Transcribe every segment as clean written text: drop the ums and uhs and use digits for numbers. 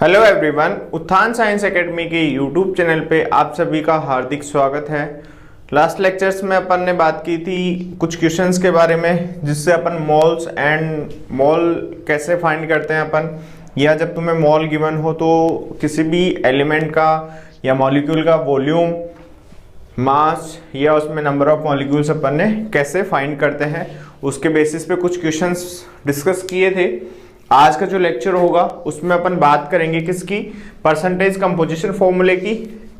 Hello everyone, उत्थान science academy के YouTube channel पे आप सभी का हार्दिक स्वागत है। लास्ट लेक्चर्स में अपन ने बात की थी कुछ क्वेश्चंस के बारे में, जिससे अपन मोल्स एंड मोल कैसे फाइंड करते हैं अपन, या जब तुम्हें मोल गिवन हो तो किसी भी एलिमेंट का या मॉलिक्यूल का वॉल्यूम, मास या उसमें नंबर ऑफ मॉलिक्यूल्स अपन ने कैसे फाइंड करते हैं, उसके बेसिस पे कुछ क्वेश्चंस डिस्कस किए थे। आज का जो लेक्चर होगा उसमें अपन बात करेंगे किसकी, परसेंटेज कंपोजिशन फॉर्मूले की,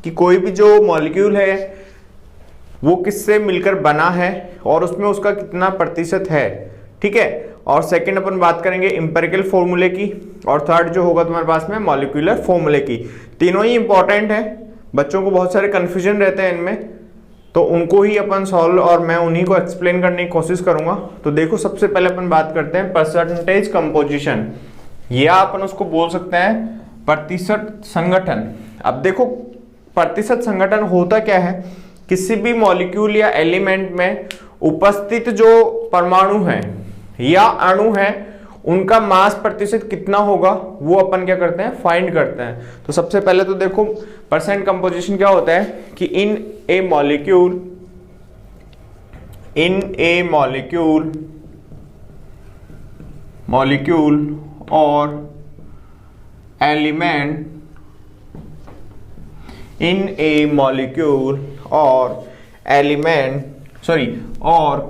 कि कोई भी जो मॉलिक्यूल है वो किससे मिलकर बना है और उसमें उसका कितना प्रतिशत है, ठीक है। और सेकंड अपन बात करेंगे इंपेरिकल फॉर्मूले की, और थर्ड जो होगा तुम्हारे पास में मॉलिक्यूलर फॉर्मूले की। तीनों ही इंपॉर्टेंट है, बच्चों को बहुत सारे कंफ्यूजन रहते हैं इनमें, तो उनको ही अपन सॉल्व और मैं उन्हीं को एक्सप्लेन करने की कोशिश करूंगा। तो देखो, सबसे पहले अपन बात करते हैं परसेंटेज कंपोजिशन, या अपन उसको बोल सकते हैं प्रतिशत संगठन। अब देखो, प्रतिशत संगठन होता क्या है, किसी भी मॉलिक्यूल या एलिमेंट में उपस्थित जो परमाणु है या अणु है उनका मास प्रतिशत कितना होगा वो अपन क्या करते हैं, फाइंड करते हैं। तो सबसे पहले तो देखो, परसेंट कंपोजिशन क्या होता है कि इन ए मॉलिक्यूल और एलिमेंट, इन ए मॉलिक्यूल और एलिमेंट और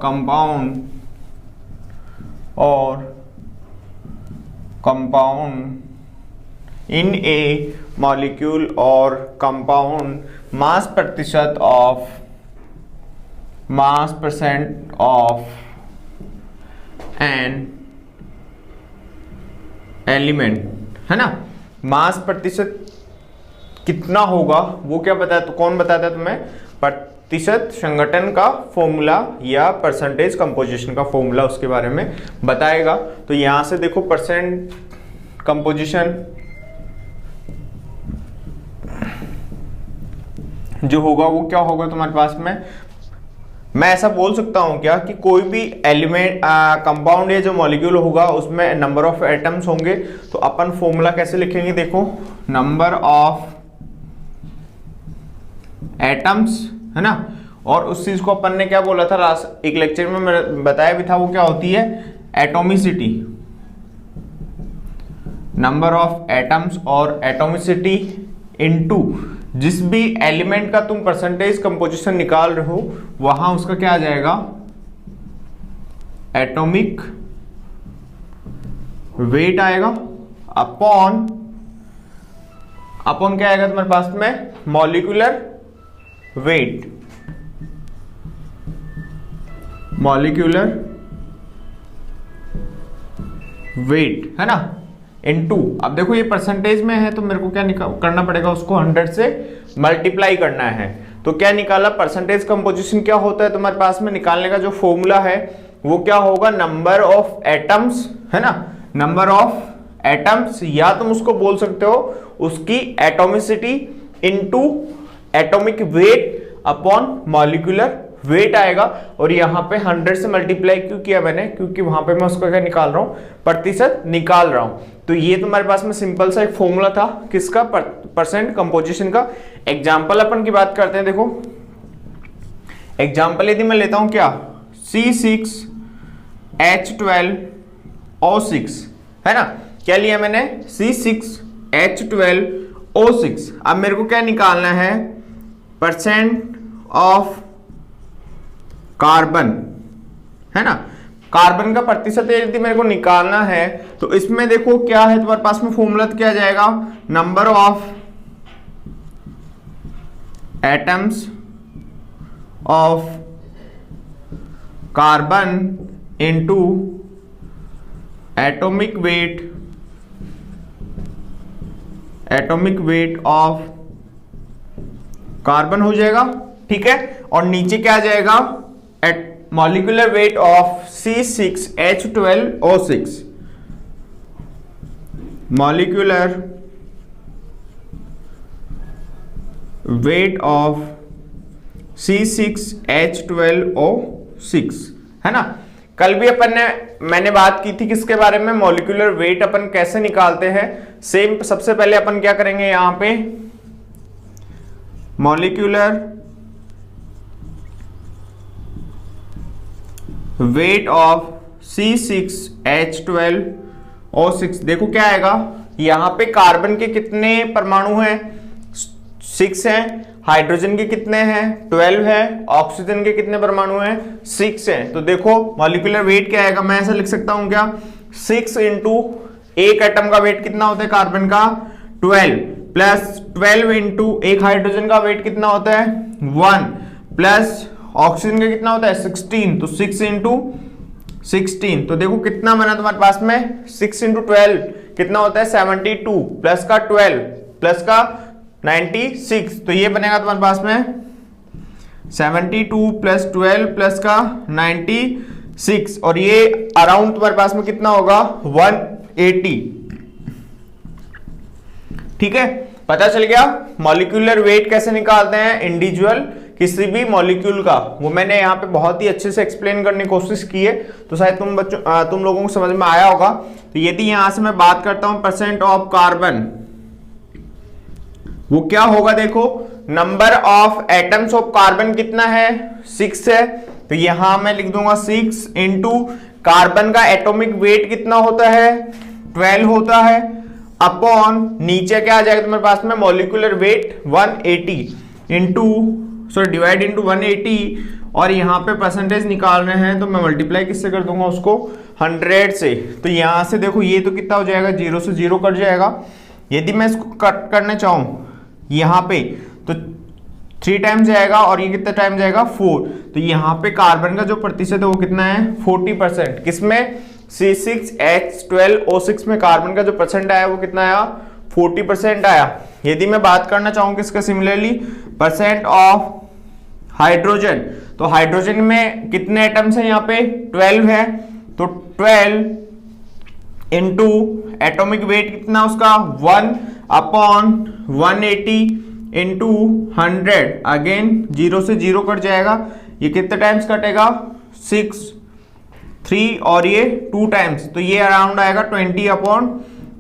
कंपाउंड इन ए मॉलिक्यूल और compound mass percent of an element, है ना। मास प्रतिशत कितना होगा वो क्या बताया, तो कौन बताता है तुम्हें, प्रतिशत संगठन का फॉर्मूला या परसेंटेज कंपोजिशन का फॉर्मूला उसके बारे में बताएगा। तो यहां से देखो, परसेंट कंपोजिशन जो होगा वो क्या होगा तुम्हारे पास में, मैं ऐसा बोल सकता हूं क्या कि कोई भी एलिमेंट कंपाउंड या जो मॉलिक्यूल होगा उसमें नंबर ऑफ एटम्स होंगे, तो अपन फॉर्मूला कैसे लिखेंगे, देखो नंबर ऑफ एटम्स, है ना। और उस चीज को अपन ने क्या बोला था लास्ट एक लेक्चर में, मैं बताया भी था, वो क्या होती है, एटोमिसिटी, नंबर ऑफ एटम्स और एटोमिसिटी इनटू जिस भी एलिमेंट का तुम परसेंटेज कंपोजिशन निकाल रहे हो वहां उसका क्या आ जाएगा, एटॉमिक वेट आएगा, अपॉन क्या आएगा तुम्हारे पास में, मॉलिक्यूलर वेट, है ना, इनटू। अब देखो ये परसेंटेज में है तो मेरे को क्या करना पड़ेगा, उसको 100 से मल्टीप्लाई करना है। तो क्या निकाला, परसेंटेज कंपोजिशन क्या होता है तुम्हारे पास में, निकालने का जो फॉर्मूला है वो क्या होगा, नंबर ऑफ एटम्स, है ना, नंबर ऑफ एटम्स, या तुम उसको बोल सकते हो उसकी atomicity into atomic weight upon molecular weight आएगा। और यहाँ पे 100 से मल्टीप्लाई क्यों किया मैंने, क्योंकि वहां पे मैं उसका क्या निकाल रहा हूं, प्रतिशत निकाल रहा हूं। तो ये तुम्हारे पास में सिंपल सा एक फॉर्मूला था किसका, परसेंट कंपोजिशन का। एग्जांपल अपन की बात करते हैं। देखो एग्जांपल यदि मैं लेता हूं क्या, C6H12O6, है ना, क्या लिया मैंने, C6H12O6। अब मेरे को क्या निकालना है, परसेंट ऑफ कार्बन, है ना, कार्बन का प्रतिशत यदि मेरे को निकालना है तो इसमें देखो क्या है तुम्हारे पास में, फॉर्मूला क्या जाएगा, number of atoms of carbon into atomic weight of carbon हो जाएगा, ठीक है। और नीचे क्या आ जाएगा, molecular weight of C6H12O6, molecular weight of C6H12O6, है ना। कल भी मैंने बात की थी किसके बारे में, मॉलिक्यूलर वेट अपन कैसे निकालते हैं। सेम सबसे पहले अपन क्या करेंगे, यहां पे मॉलिक्यूलर वेट ऑफ C6H12O6। देखो क्या आएगा, यहां पे कार्बन के कितने परमाणु हैं, 6 हैं, हाइड्रोजन के कितने हैं, 12 है, ऑक्सीजन के कितने परमाणु हैं, 6 हैं। तो देखो मॉलिक्यूलर वेट क्या आएगा, मैं ऐसा लिख सकता हूं क्या, 6 इंटू एक एटम का वेट कितना होता है कार्बन का 12, प्लस 12 इंटू एक हाइड्रोजन का वेट कितना होता है 1, प्लस ऑक्सीजन का कितना होता है 16, तो 6 इंटू 16। तो देखो कितना बना तुम्हारे पास में, 6 इंटू 12 कितना होता है 72, प्लस का 12 प्लस का 96, तो ये बनेगा तुम्हारे पास में 72 प्लस 12 प्लस का 96, और ये अराउंड तुम्हारे पास में कितना होगा 180। ठीक है, पता चल गया मॉलिक्यूलर वेट कैसे निकालते हैं इंडिविजुअल किसी भी मॉलिक्यूल का, वो मैंने यहाँ पे बहुत ही अच्छे से एक्सप्लेन करने की कोशिश की है, तो शायद तुम लोगों को समझ में आया होगा। तो यदि यहां से मैं बात करता हूं परसेंट ऑफ कार्बन, वो क्या होगा, देखो number of atoms of carbon कितना है 6 है, तो यहां मैं लिख दूंगा 6 इंटू कार्बन का एटॉमिक वेट कितना होता है 12 होता है, अपॉन नीचे क्या आ जाएगा तुम्हारे पास में molecular weight 180 into divide into 180, और यहाँ पे परसेंटेज निकाल रहे हैं तो मैं मल्टीप्लाई किससे कर दूंगा उसको 100 से। तो यहां से देखो ये तो कितना हो जाएगा 0 से 0 कट जाएगा। यदि मैं इसको कट करना चाहूं यहाँ पे तो 3 टाइम्स जाएगा, और ये कितना टाइम जाएगा 4, तो यहाँ पे कार्बन का जो प्रतिशत है वो कितना है 40%। किसमें C6H12O6 में कार्बन का जो परसेंट आया वो कितना आया 40% आया। यदि मैं बात करना चाहूं किसका सिमिलरली परसेंट ऑफ हाइड्रोजन, तो हाइड्रोजन में कितने एटम्स हैं यहाँ पे 12 है, तो 12 इंटू एटॉमिक वेट कितना उसका 1 अपॉन 180 इंटू 100, अगेन 0 से 0 कट जाएगा, ये कितने टाइम्स कटेगा 6, 3 और ये 2 टाइम्स, तो ये अराउंड आएगा 20 अपॉन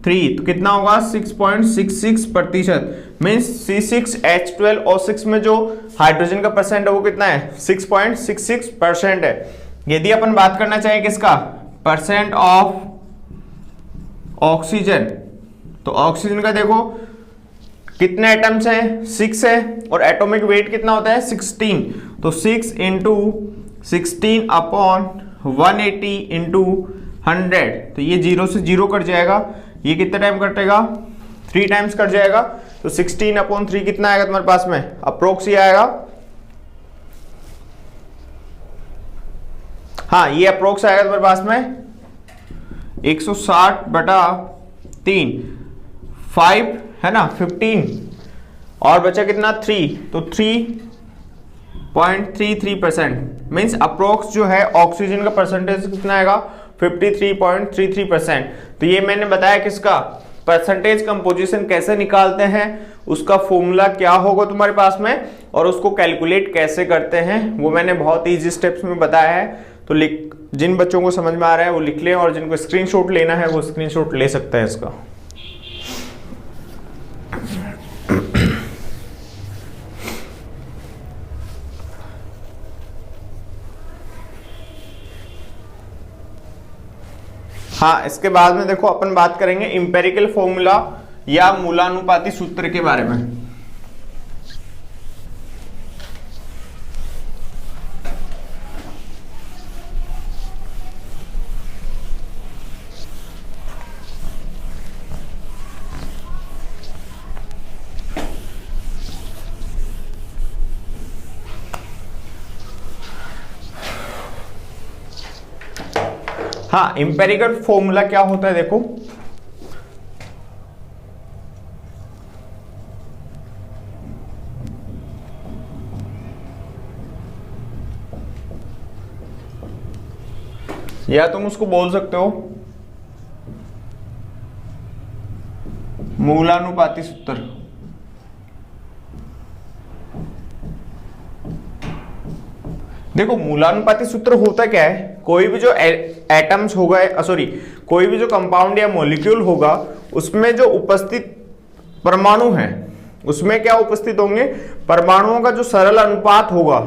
3, तो कितना होगा 6.66%। मीन्स C6H12O6 में जो हाइड्रोजन का परसेंट है वो कितना है 6.66% है। यदि अपन बात करना चाहें किसका परसेंट ऑफ ऑक्सीजन, तो ऑक्सीजन का देखो कितने एटम्स हैं 6 है, और एटॉमिक वेट कितना होता है 16, तो 6 इंटू 16 अपॉन 180 इंटू 100, तो ये 0 से 0 कट जाएगा, ये कितना टाइम कटेगा 3 टाइम्स कट जाएगा, तो 16 अपॉन 3 कितना आएगा तुम्हारे पास में अप्रोक्स ये आएगा, हाँ ये अप्रोक्स आएगा तुम्हारे पास में 160/3, 5 है ना 15, और बचा कितना 3, तो 3.33%। मीन्स अप्रोक्स जो है ऑक्सीजन का परसेंटेज कितना आएगा 53.33%। तो ये मैंने बताया किसका परसेंटेज कंपोजिशन कैसे निकालते हैं, उसका फॉर्मूला क्या होगा तुम्हारे पास में, और उसको कैलकुलेट कैसे करते हैं वो मैंने बहुत इजी स्टेप्स में बताया है। तो जिन बच्चों को समझ में आ रहा है वो लिख लें, और जिनको स्क्रीनशॉट लेना है वो स्क्रीनशॉट ले सकते हैं इसका। हाँ, इसके बाद में देखो अपन बात करेंगे इंपेरिकल फॉर्मूला या मूलानुपाती सूत्र के बारे में। हाँ, इंपेरिकल फॉर्मूला क्या होता है देखो, या तुम उसको बोल सकते हो मूलानुपाती सूत्र। देखो मूलानुपाती सूत्र होता क्या है, कोई भी जो एटम्स होगा, सॉरी कोई भी जो कंपाउंड या मॉलिक्यूल होगा उसमें जो उपस्थित परमाणु हैं उसमें क्या उपस्थित होंगे, परमाणुओं का जो सरल अनुपात होगा,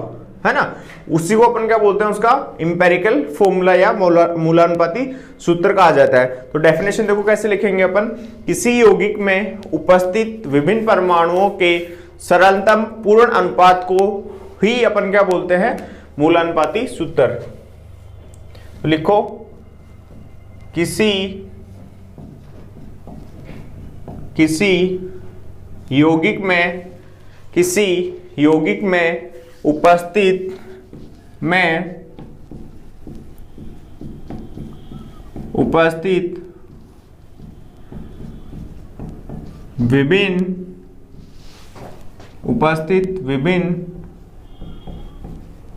है ना, उसी को अपन क्या बोलते हैं, उसका इंपेरिकल फॉर्मूला या मूलानुपाती सूत्र कहा जाता है। तो डेफिनेशन देखो कैसे लिखेंगे अपन, किसी यौगिक में उपस्थित विभिन्न परमाणुओं के सरलतम पूर्ण अनुपात को ही अपन क्या बोलते हैं, मूलानुपाती सूत्र। तो लिखो किसी यौगिक में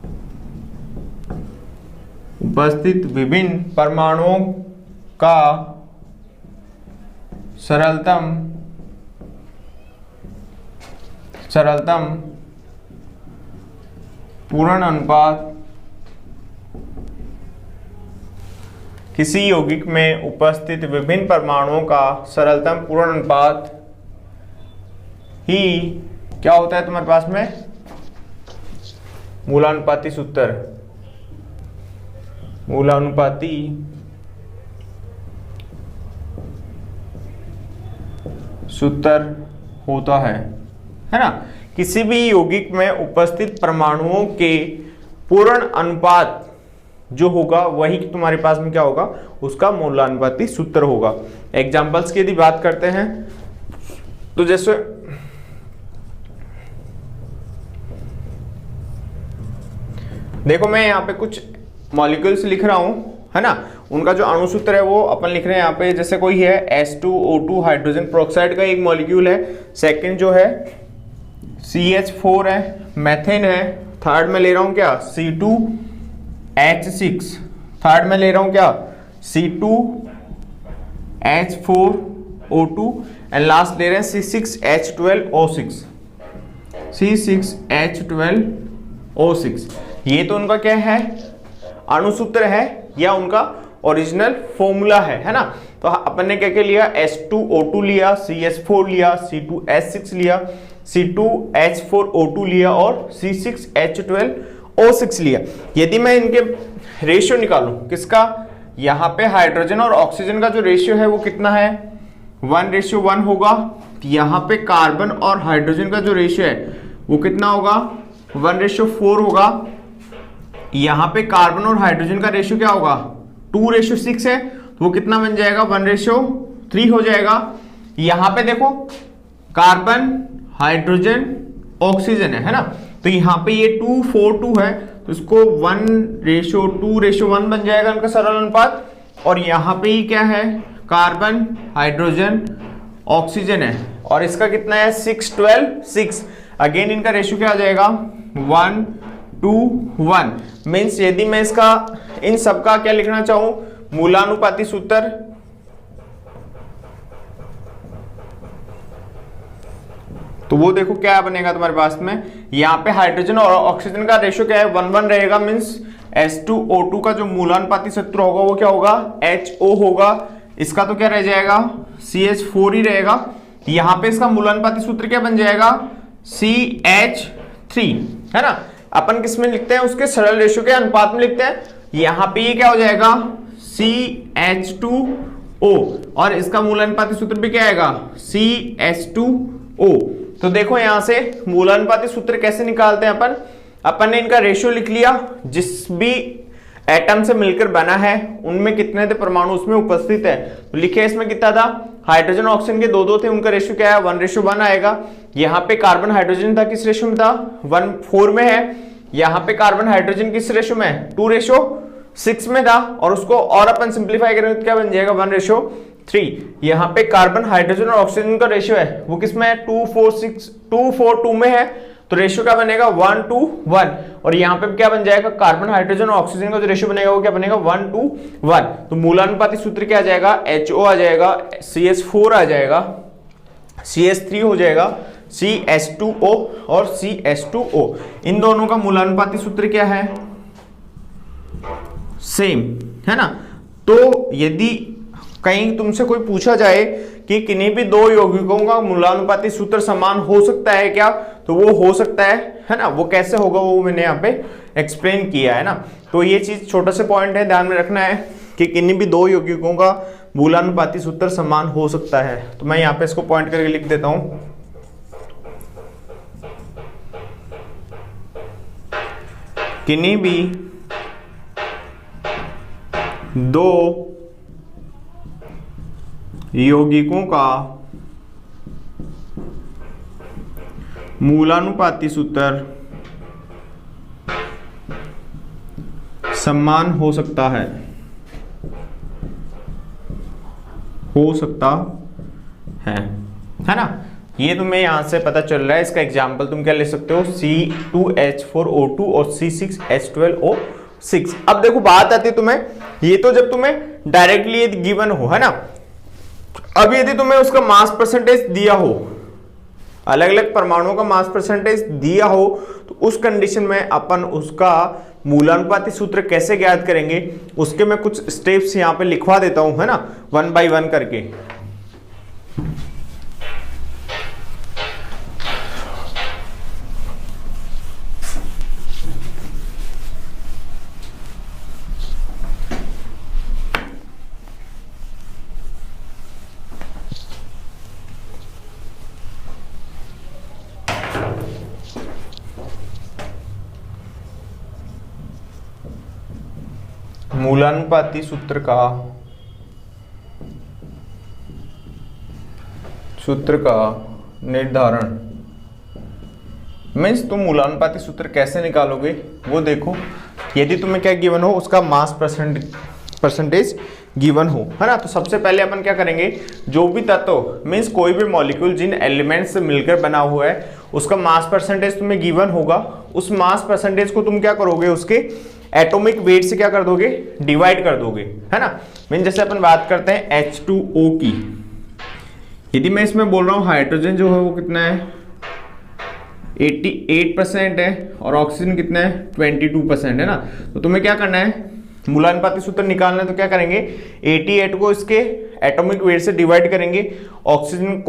उपस्थित विभिन्न परमाणुओं का सरलतम पूर्ण अनुपात, किसी यौगिक में उपस्थित विभिन्न परमाणुओं का सरलतम पूर्ण अनुपात ही क्या होता है तुम्हारे पास में, मूलानुपाती सूत्र होता है ना। किसी भी यौगिक में उपस्थित परमाणुओं के पूर्ण अनुपात जो होगा वही तुम्हारे पास में क्या होगा, उसका मूलानुपाती सूत्र होगा। एग्जांपल्स की यदि बात करते हैं तो जैसे देखो मैं यहाँ पे कुछ मॉलिक्यूल्स लिख रहा हूं, है ना, उनका जो अणु सूत्र है वो अपन लिख रहे हैं यहाँ पे। जैसे कोई है H2O2 हाइड्रोजन पेरोक्साइड का एक मॉलिक्यूल है, सेकंड जो है CH4 है, मेथेन है, थर्ड में ले रहा हूं क्या C2H6, थर्ड में ले रहा हूं क्या C2H4O2 एंड लास्ट ले रहे हैं C6H12O6। ये तो उनका क्या है, अणुसूत्र है या उनका ओरिजिनल फॉर्मूला है ना। तो अपन ने क्या क्या लिया, H2O2 लिया, CH4 लिया, C2H6 लिया, C2H4O2 लिया और C6H12O6 लिया। यदि मैं इनके रेशियो निकालूं किसका, यहाँ पे हाइड्रोजन और ऑक्सीजन का जो रेशियो है वो कितना है, 1:1 होगा। यहाँ पे कार्बन और हाइड्रोजन का जो रेशियो है वो कितना होगा, 1:4 होगा। यहाँ पे कार्बन और हाइड्रोजन का रेशियो क्या होगा, 2:6 है, तो वो कितना बन जाएगा, 1:3 हो जाएगा। यहाँ पे देखो कार्बन हाइड्रोजन ऑक्सीजन है ना, तो यहाँ पे ये 2:4:2 है, तो इसको 1:2:1 बन जाएगा इनका सरल अनुपात। और यहाँ पे ही क्या है, कार्बन हाइड्रोजन ऑक्सीजन है और इसका कितना है 6:12:6। अगेन इनका रेशियो क्या आ जाएगा 1:1। मीन्स यदि मैं इसका इन सबका क्या लिखना चाहूं, मूलानुपाती सूत्र, तो वो देखो क्या बनेगा तुम्हारे पास में, यहाँ पे हाइड्रोजन और ऑक्सीजन का रेशियो क्या है 1:1 रहेगा। मीन्स H2O2 का जो मूलानुपाती सूत्र होगा वो क्या होगा, HO होगा। इसका तो क्या रह जाएगा, CH4 ही रहेगा। यहाँ पे इसका मूलानुपाती सूत्र क्या बन जाएगा, CH3, है ना। अपन किस में लिखते हैं, उसके सरल रेशियो के अनुपात में लिखते हैं। यहाँ पे ये क्या हो जाएगा CH2O और इसका मूलानुपाती सूत्र भी क्या आएगा CH2O। तो देखो यहां से मूलानुपाती सूत्र कैसे निकालते हैं अपन ने इनका रेशियो लिख लिया, जिस भी एटम से मिलकर बना है उनमें कितने थे परमाणु उसमें उपस्थित है। तो लिखे इसमें कितना था, हाइड्रोजन ऑक्सीजन के 2-2 थे, उनका रेशियो क्या है 1:1 आएगा। यहाँ पे कार्बन हाइड्रोजन था किस रेशियो में था, 1:4 में है। यहाँ पे कार्बन हाइड्रोजन किस रेशियो में, 2:6 में था। और उसको और अपन सिंप्लीफाई करेंगे तो क्या बन जाएगा 1:3। यहाँ पे कार्बन हाइड्रोजन और ऑक्सीजन का रेशियो है वो किस में है 2:4:2 में है, तो रेशियो क्या बनेगा 1:1। और यहाँ पे क्या बन जाएगा, कार्बन हाइड्रोजन और ऑक्सीजन का जो रेशियो बनेगा वो क्या बनेगा 1:1। तो मूलानुपाती सूत्र क्या आ जाएगा, HO आ जाएगा, CH4 आ जाएगा, CH3 हो जाएगा, CH2O और CH2O। इन दोनों का मूलानुपाती सूत्र क्या है सेम, है ना। तो यदि कहीं तुमसे कोई पूछा जाए कि किन्हीं भी दो यौगिकों का मूलानुपाती सूत्र समान हो सकता है क्या, तो वो हो सकता है ना। वो कैसे होगा वो मैंने यहाँ पे एक्सप्लेन किया है ना। तो ये चीज छोटा सा पॉइंट है, ध्यान में रखना है कि किन्हीं भी दो यौगिकों का मूलानुपाती सूत्र समान हो सकता है। तो मैं यहाँ पे इसको पॉइंट करके लिख देता हूं, किन्हीं भी दो यौगिकों का मूलानुपाती सूत्र समान हो सकता है, है ना। ये तुम्हें यहां से पता चल रहा है। इसका एग्जाम्पल तुम क्या ले सकते हो, C2H4O2 और C6H12O6। अब देखो बात आती है तुम्हें, ये तो जब तुम्हें डायरेक्टली गिवन हो, है ना। अब यदि तुम्हें उसका मास परसेंटेज दिया हो, अलग अलग परमाणुओं का मास परसेंटेज दिया हो, तो उस कंडीशन में अपन उसका मूलानुपाती सूत्र कैसे ज्ञात करेंगे, उसके मैं कुछ स्टेप्स यहां पे लिखवा देता हूं, है ना, 1 बाय 1 करके। मूलानुपाती सूत्र का निर्धारण मीन्स तुम मूलानुपाती सूत्र कैसे निकालोगे वो देखो। यदि तुम्हें क्या गिवन हो, उसका मास परसेंटेज गिवन हो, है ना। तो सबसे पहले अपन क्या करेंगे, जो भी तत्व मीन्स कोई भी मॉलिक्यूल जिन एलिमेंट्स से मिलकर बना हुआ है, उसका मास परसेंटेज तुम्हें गिवन होगा। उस मास परसेंटेज को तुम क्या करोगे, उसके एटॉमिक वेट से क्या कर दोगे, डिवाइड कर दोगे, है ना। मीन जैसे अपन बात करते हैं H2O की, यदि मैं इसमें बोल रहा हूं हाइड्रोजन जो है वो कितना है 88% है और ऑक्सीजन कितना है 22% है ना। तो तुम्हें क्या करना है, मूलानुपाती सूत्र निकालना है। तो क्या करेंगे, 88 को इसके एटॉमिक वेट से डिवाइड करेंगे, ऑक्सीजन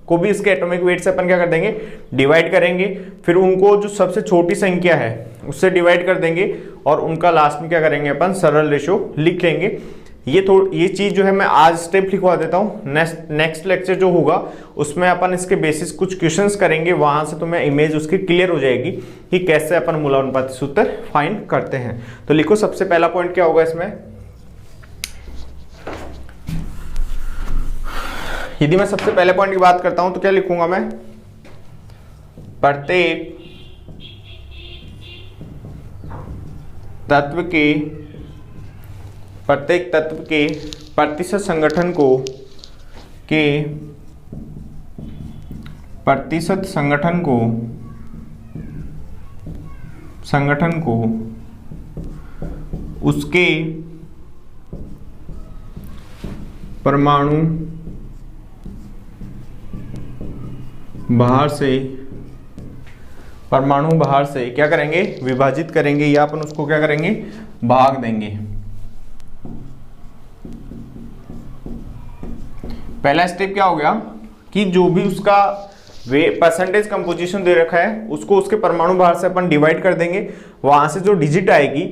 को भी इसके एटॉमिक वेट से अपन क्या कर देंगे, डिवाइड करेंगे। फिर उनको जो सबसे छोटी संख्या है उससे डिवाइड कर देंगे और उनका लास्ट में क्या करेंगे, अपन सरल रेशो लिख लेंगे। ये चीज जो है मैं आज स्टेप लिखवा देता हूँ। नेक्स्ट लेक्चर जो होगा उसमें अपन इसके बेसिस कुछ क्वेश्चंस करेंगे, वहां से तुम्हें इमेज उसकी क्लियर हो जाएगी कि कैसे अपन मूलानुपाती सूत्र फाइंड करते हैं। तो लिखो, सबसे पहला पॉइंट क्या होगा इसमें, यदि मैं सबसे पहले पॉइंट की बात करता हूं तो क्या लिखूंगा मैं, प्रत्येक तत्व के प्रतिशत संगठन को उसके परमाणु बाहर से क्या करेंगे, विभाजित करेंगे, या अपन उसको क्या करेंगे, भाग देंगे। पहला स्टेप क्या हो गया कि जो भी उसका परसेंटेज कंपोजिशन दे रखा है उसको उसके परमाणु भार से अपन डिवाइड कर देंगे। वहां से जो डिजिट आएगी,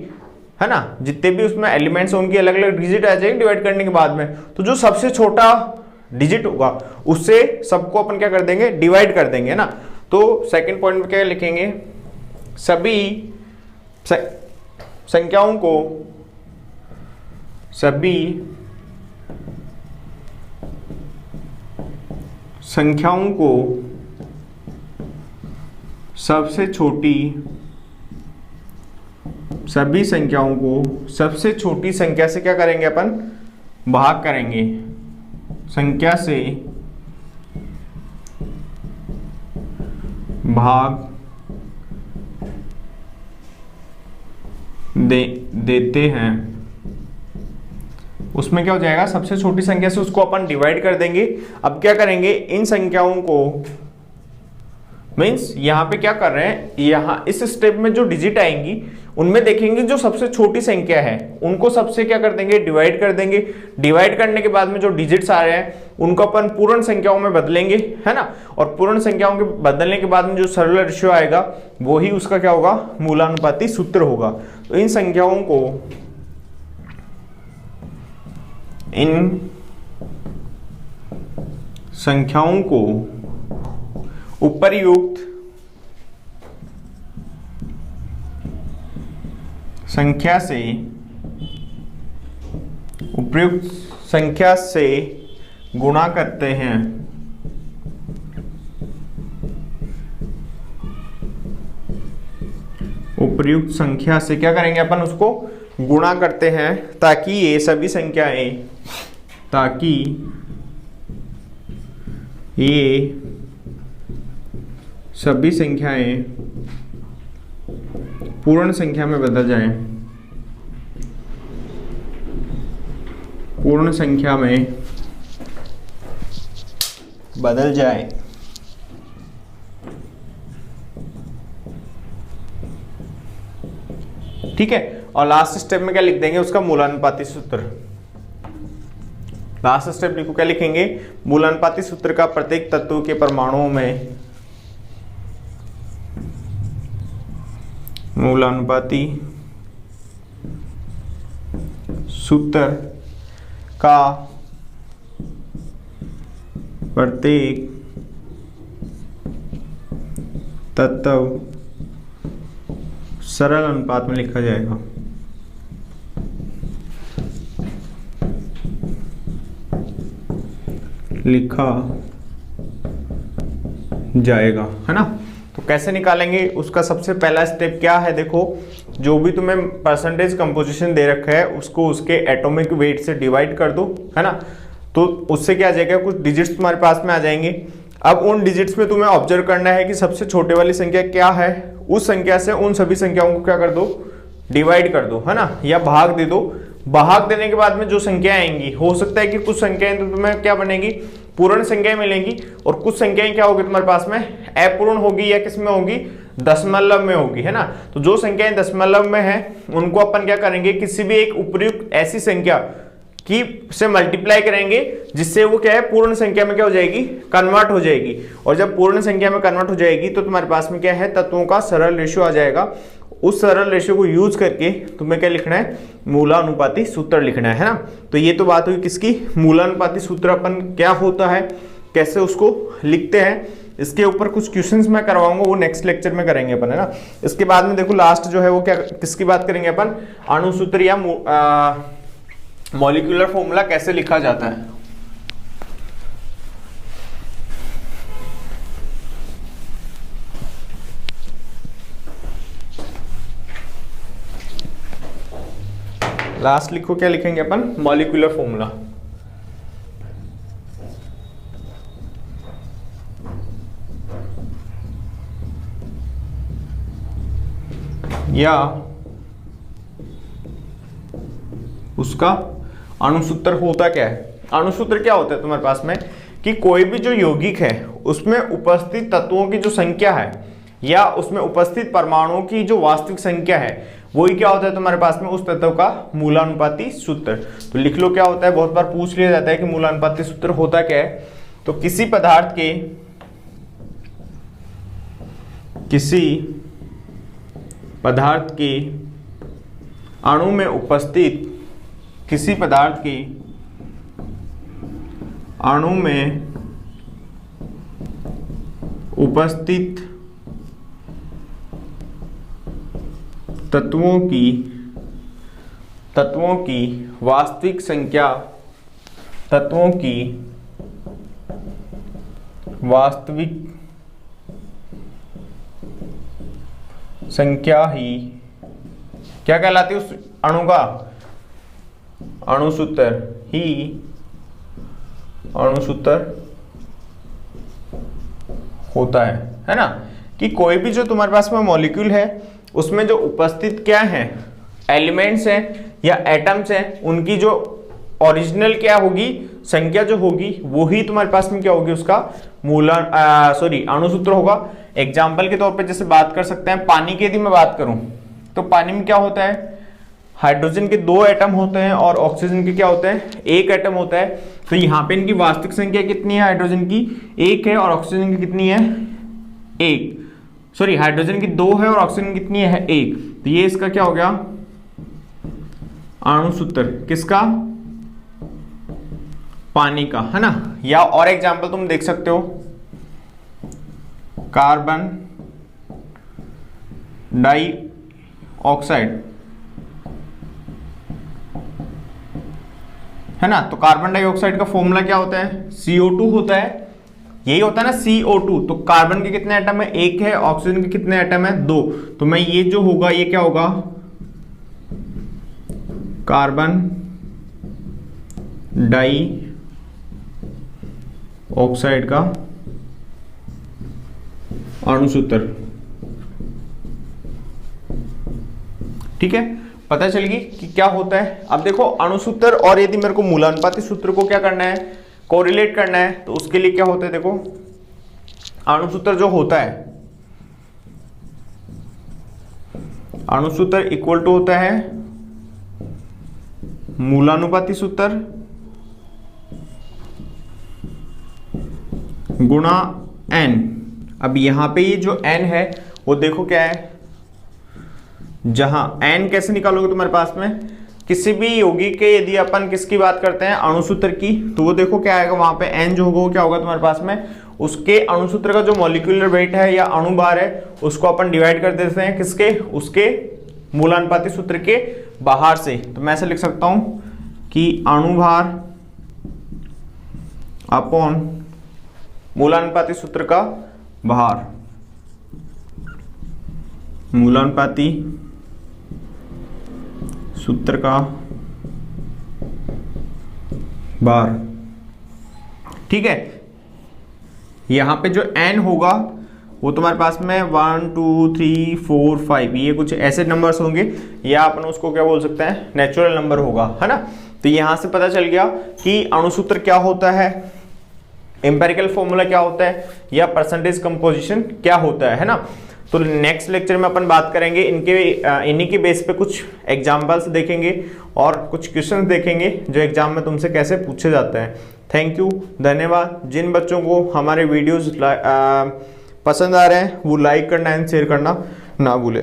है ना, जितने भी उसमें एलिमेंट्स हैं उनकी अलग अलग डिजिट आ जाएगी डिवाइड करने के बाद में। तो जो सबसे छोटा डिजिट होगा उससे सबको अपन क्या कर देंगे, डिवाइड कर देंगे, है ना। तो सेकंड पॉइंट में क्या लिखेंगे, सभी संख्याओं को सबसे छोटी संख्या से क्या करेंगे, अपन भाग करेंगे, संख्या से भाग देते हैं। उसमें क्या हो जाएगा, सबसे छोटी संख्या से उसको अपन डिवाइड कर देंगे। अब क्या करेंगे, इन संख्याओं को मीन्स यहां पे क्या कर रहे हैं, यहां इस स्टेप में जो डिजिट आएंगी उनमें देखेंगे जो सबसे छोटी संख्या है उनको सबसे क्या कर देंगे, डिवाइड कर देंगे। डिवाइड करने के बाद में जो डिजिट्स आ रहे हैं उनको अपन पूर्ण संख्याओं में बदलेंगे, है ना। और पूर्ण संख्याओं के बदलने के बाद में जो सरल रेशियो आएगा वही उसका क्या होगा, मूलानुपाती सूत्र होगा। तो इन संख्याओं को उपर्युक्त संख्या से गुणा करते हैं। उपर्युक्त संख्या से क्या करेंगे अपन, उसको गुणा करते हैं ताकि ये सभी संख्याएं पूर्ण संख्या में बदल जाएं, पूर्ण संख्या में बदल जाए। ठीक है, और लास्ट स्टेप में क्या लिख देंगे, उसका मूलानुपाती सूत्र। लास्ट स्टेप लिखो, क्या लिखेंगे, मूलानुपाती सूत्र का प्रत्येक तत्व के परमाणुओं में मूलानुपाती सूत्र का प्रत्येक तत्व सरल अनुपात में लिखा जाएगा। है ना। तो कैसे निकालेंगे, उसका सबसे पहला स्टेप क्या है, देखो जो भी तुम्हें परसेंटेज कंपोजिशन दे रखा है उसको उसके एटॉमिक वेट से डिवाइड कर दो, है ना। तो उससे क्या आ जाएगा, कुछ डिजिट्स तुम्हारे पास में आ जाएंगे। अब उन डिजिट्स में तुम्हें ऑब्जर्व करना है कि सबसे छोटे वाली संख्या क्या है, उस संख्या से उन सभी संख्याओं को क्या कर दो, डिवाइड कर दो, है ना, या भाग दे दो। भाग देने के बाद में जो संख्याएं आएंगी, हो सकता है कि कुछ संख्याएं तो तुम्हें क्या बनेगी, पूर्ण संख्याएं मिलेंगी, और कुछ संख्याएं क्या होगी तुम्हारे पास में, अपूर्ण होगी या किस में होगी, दशमलव में होगी, है ना। तो जो संख्याएं दशमलव में है उनको अपन क्या करेंगे, किसी भी एक उपयुक्त ऐसी संख्या की से मल्टीप्लाई करेंगे जिससे वो क्या है, पूर्ण संख्या में क्या हो जाएगी, कन्वर्ट हो जाएगी। और जब पूर्ण संख्या में कन्वर्ट हो जाएगी तो तुम्हारे पास में क्या है, तत्वों का सरल रेशियो आ जाएगा। उस सरल रेशियो को यूज करके तुम्हें क्या लिखना है, मूलानुपाती सूत्र लिखना है ना। तो ये तो बात हुई किसकी, मूलानुपाती सूत्र अपन क्या होता है, कैसे उसको लिखते हैं। इसके ऊपर कुछ क्वेश्चंस मैं करवाऊंगा, वो नेक्स्ट लेक्चर में करेंगे अपन, है ना। इसके बाद में देखो लास्ट जो है वो क्या, किसकी बात करेंगे अपन, अणुसूत्र या मॉलिक्यूलर फॉर्मूला कैसे लिखा जाता है। लास्ट लिखो, क्या लिखेंगे अपन, मॉलिक्यूलर फॉर्मूला। या उसका अणुसूत्र होता क्या है। अणुसूत्र क्या होता है तुम्हारे पास में, कि कोई भी जो यौगिक है उसमें उपस्थित तत्वों की जो संख्या है या उसमें उपस्थित परमाणुओं की जो वास्तविक संख्या है वही क्या होता है तुम्हारे पास में, उस तत्व का मूलानुपाती सूत्र। तो लिख लो क्या होता है, बहुत बार पूछ लिया जाता है कि मूलानुपाती सूत्र होता क्या है। तो किसी पदार्थ के अणु में उपस्थित, किसी पदार्थ के अणु में उपस्थित तत्वों की वास्तविक संख्या, तत्वों की वास्तविक संख्या ही क्या कहलाती है, उस अणु का अणुसूत्र ही अणुसूत्र होता है ना। कि कोई भी जो तुम्हारे पास में मॉलिक्यूल है उसमें जो उपस्थित क्या है, एलिमेंट्स हैं या एटम्स हैं, उनकी जो ओरिजिनल क्या होगी, संख्या जो होगी वो ही तुम्हारे पास में क्या होगी, उसका अणुसूत्र होगा। एग्जाम्पल के तौर पे जैसे बात कर सकते हैं, पानी की यदि मैं बात करूं तो पानी में क्या होता है, हाइड्रोजन के 2 एटम होते हैं और ऑक्सीजन के क्या होते हैं, 1 एटम होता है। तो यहाँ पे इनकी वास्तविक संख्या कितनी है, हाइड्रोजन की 1 है और ऑक्सीजन की कितनी है, 1, सॉरी हाइड्रोजन की 2 है और ऑक्सीजन कितनी है, 1। तो ये इसका क्या हो गया, अणु सूत्र किसका, पानी का, है ना। या और एग्जांपल तुम देख सकते हो, कार्बन डाइऑक्साइड, है ना। तो कार्बन डाइऑक्साइड का फॉर्मूला क्या होता है, CO2 होता है, यही होता है ना CO2। तो कार्बन के कितने एटम है, 1 है, ऑक्सीजन के कितने एटम है, 2। तो मैं ये जो होगा ये क्या होगा, कार्बन डाइऑक्साइड का अणु सूत्र। ठीक है, पता चल गई कि क्या होता है। अब देखो अणु सूत्र और यदि मेरे को मूलानुपाती सूत्र को क्या करना है, कोरिलेट करना है, तो उसके लिए क्या होता है, देखो अणु सूत्र जो होता है, अणु सूत्र इक्वल टू होता है मूलानुपाती सूत्र गुणा n। अब यहां पे ये जो n है वो देखो क्या है, जहां n कैसे निकालोगे तुम्हारे पास में, किसी भी यौगिक के यदि अपन किसकी बात करते हैं, अणु सूत्र की, तो वो देखो क्या आएगा, वहां पे n जो होगा वो क्या होगा तुम्हारे पास में, उसके अणु सूत्र का जो मॉलिक्यूलर वेट है या अणु भार है उसको अपन डिवाइड कर देते हैं किसके, उसके मूलानुपाती सूत्र के बाहर से। तो मैं ऐसे लिख सकता हूं कि अणु भार अपॉन मूलानुपाती सूत्र का भार, मूलानुपाती सूत्र का भार। ठीक है, यहां पे जो n होगा वो तुम्हारे पास में 1 2 3 4 5 ये कुछ ऐसे नंबर्स होंगे, या अपन उसको क्या बोल सकते हैं, नेचुरल नंबर होगा, है ना। तो यहां से पता चल गया कि अणु सूत्र क्या होता है, एम्पेरिकल फॉर्मूला क्या होता है, या परसेंटेज कंपोजिशन क्या होता है ना। तो नेक्स्ट लेक्चर में अपन बात करेंगे इन्हीं के बेस पे कुछ एग्जाम्पल्स देखेंगे और कुछ क्वेश्चंस देखेंगे जो एग्जाम में तुमसे कैसे पूछे जाते हैं। थैंक यू, धन्यवाद। जिन बच्चों को हमारे वीडियोस पसंद आ रहे हैं वो लाइक करना एंड शेयर करना ना भूले।